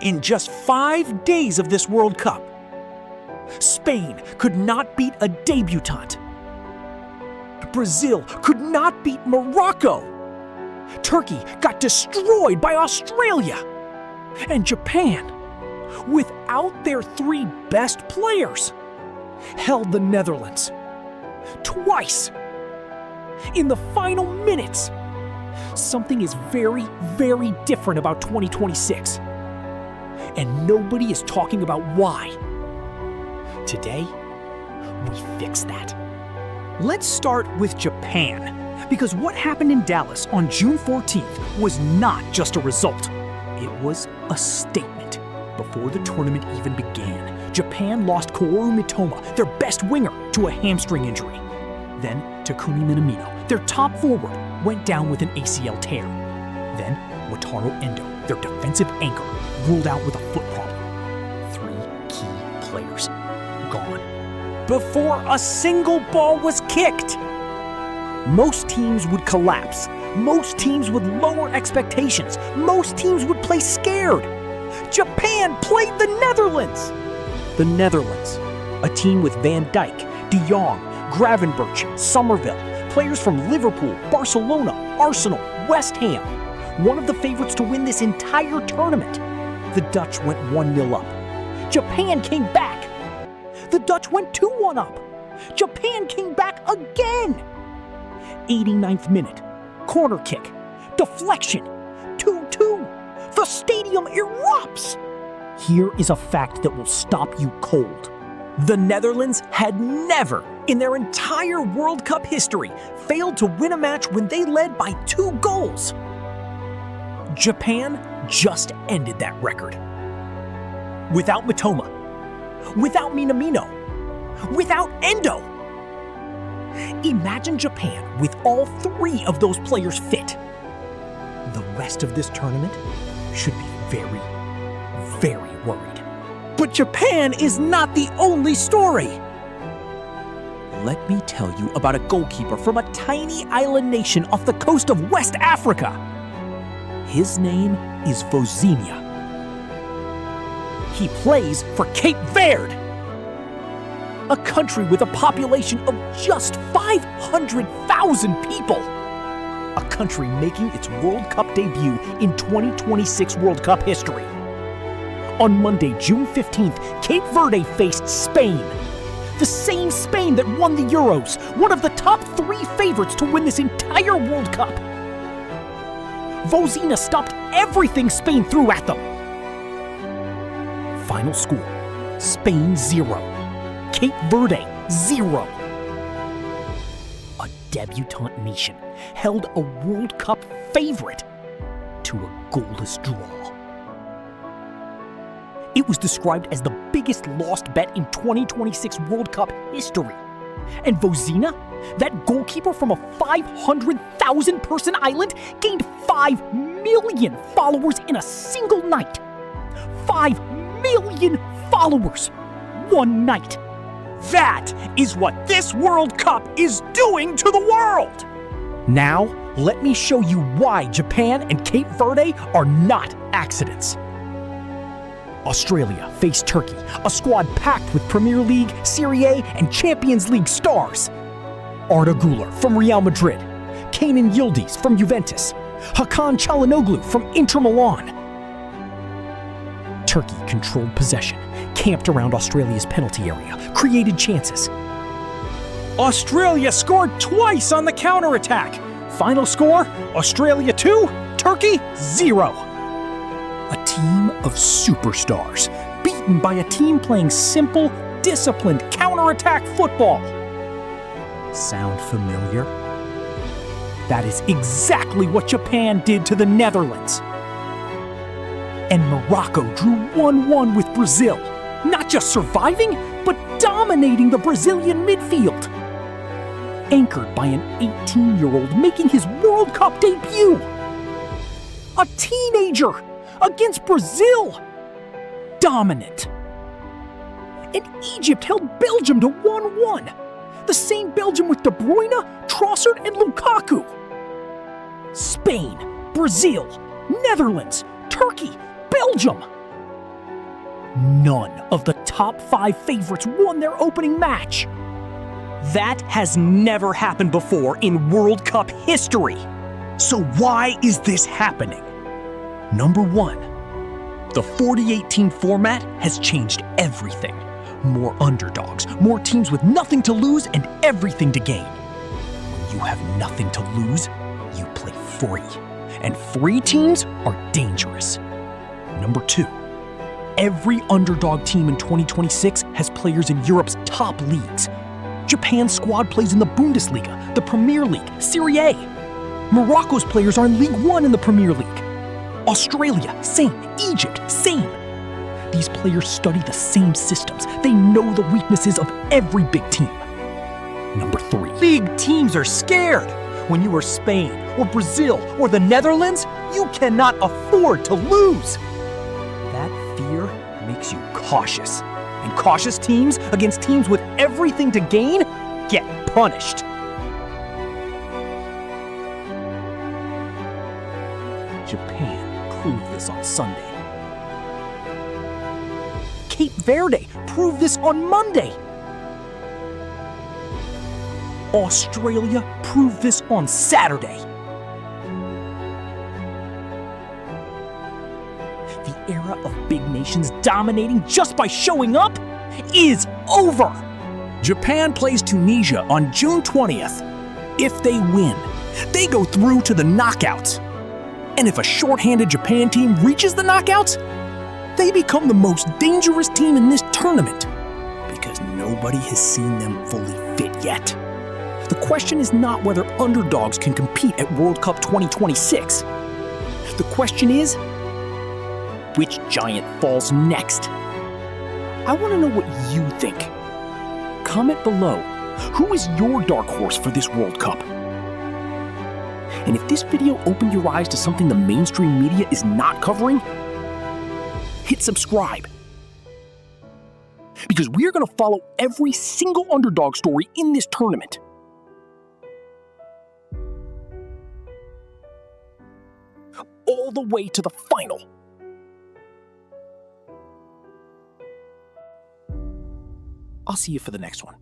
In just 5 days of this World Cup, Spain could not beat a debutant. Brazil could not beat Morocco. Turkey got destroyed by Australia. And Japan, without their 3 best players, held the Netherlands twice. In the final minutes, something is very, very different about 2026. And nobody is talking about why. Today, we fix that. Let's start with Japan, because what happened in Dallas on June 14th was not just a result. It was a statement. Before the tournament even began, Japan lost Kaoru Mitoma, their best winger, to a hamstring injury. Then Takumi Minamino, their top forward, went down with an ACL tear. Then Wataru Endo, their defensive anchor, ruled out with a foot problem. 3 key players gone before a single ball was kicked. Most teams would collapse. Most teams would lower expectations. Most teams would play scared. Japan played the Netherlands. The Netherlands, a team with Van Dijk, De Jong, Gravenberch, Somerville, players from Liverpool, Barcelona, Arsenal, West Ham. One of the favorites to win this entire tournament. The Dutch went 1-0 up. Japan came back. The Dutch went 2-1 up. Japan came back again. 89th minute, corner kick, deflection, 2-2. The stadium erupts. Here is a fact that will stop you cold. The Netherlands had never, in their entire World Cup history, failed to win a match when they led by 2 goals. Japan just ended that record. Without Mitoma, without Minamino, without Endo. Imagine Japan with all 3 of those players fit. The rest of this tournament should be very, very worried. But Japan is not the only story. Let me tell you about a goalkeeper from a tiny island nation off the coast of West Africa. His name is Vozinha. He plays for Cape Verde, a country with a population of just 500,000 people. A country making its World Cup debut in 2026 World Cup history. On Monday, June 15th, Cape Verde faced Spain. The same Spain that won the Euros, one of the top 3 favorites to win this entire World Cup. Vozinha stopped everything Spain threw at them. Final score, Spain 0, Cape Verde 0. A debutant nation held a World Cup favorite to a goalless draw. It was described as the biggest lost bet in 2026 World Cup history. And Vozinha, that goalkeeper from a 500,000 person island, gained 5 million followers in a single night. 5 million followers, one night. That is what this World Cup is doing to the world. Now, let me show you why Japan and Cape Verde are not accidents. Australia faced Turkey, a squad packed with Premier League, Serie A, and Champions League stars. Arda Güler from Real Madrid, Kenan Yildiz from Juventus, Hakan Çalhanoğlu from Inter Milan. Turkey controlled possession, camped around Australia's penalty area, created chances. Australia scored twice on the counterattack. Final score, Australia 2, Turkey 0. A team of superstars, beaten by a team playing simple, disciplined counterattack football. Sound familiar? That is exactly what Japan did to the Netherlands. And Morocco drew 1-1 with Brazil, not just surviving, but dominating the Brazilian midfield. Anchored by an 18-year-old making his World Cup debut. A teenager against Brazil. Dominant. And Egypt held Belgium to 1-1. The same Belgium with De Bruyne, Trossard, and Lukaku. Spain, Brazil, Netherlands, Turkey, Belgium. none of the top 5 favorites won their opening match. That has never happened before in World Cup history. So why is this happening? Number 1, the 48-team format has changed everything. More underdogs, more teams with nothing to lose and everything to gain. When you have nothing to lose, you play free. And free teams are dangerous. Number 2, every underdog team in 2026 has players in Europe's top leagues. Japan's squad plays in the Bundesliga, the Premier League, Serie A. Morocco's players are in League 1 in the Premier League. Australia, same. Egypt, same. These players study the same systems. They know the weaknesses of every big team. Number 3, big teams are scared. When you are Spain or Brazil or the Netherlands, you cannot afford to lose. That fear makes you cautious. And cautious teams against teams with everything to gain get punished. Japan proved this on Sunday. Cape Verde proved this on Monday. Australia proved this on Saturday. The era of big nations dominating just by showing up is over. Japan plays Tunisia on June 20th. If they win, they go through to the knockouts. And if a shorthanded Japan team reaches the knockouts, they become the most dangerous team in this tournament because nobody has seen them fully fit yet. The question is not whether underdogs can compete at World Cup 2026. The question is, which giant falls next? I want to know what you think. Comment below. Who is your dark horse for this World Cup? And if this video opened your eyes to something the mainstream media is not covering, hit subscribe. Because we're going to follow every single underdog story in this tournament. All the way to the final. I'll see you for the next one.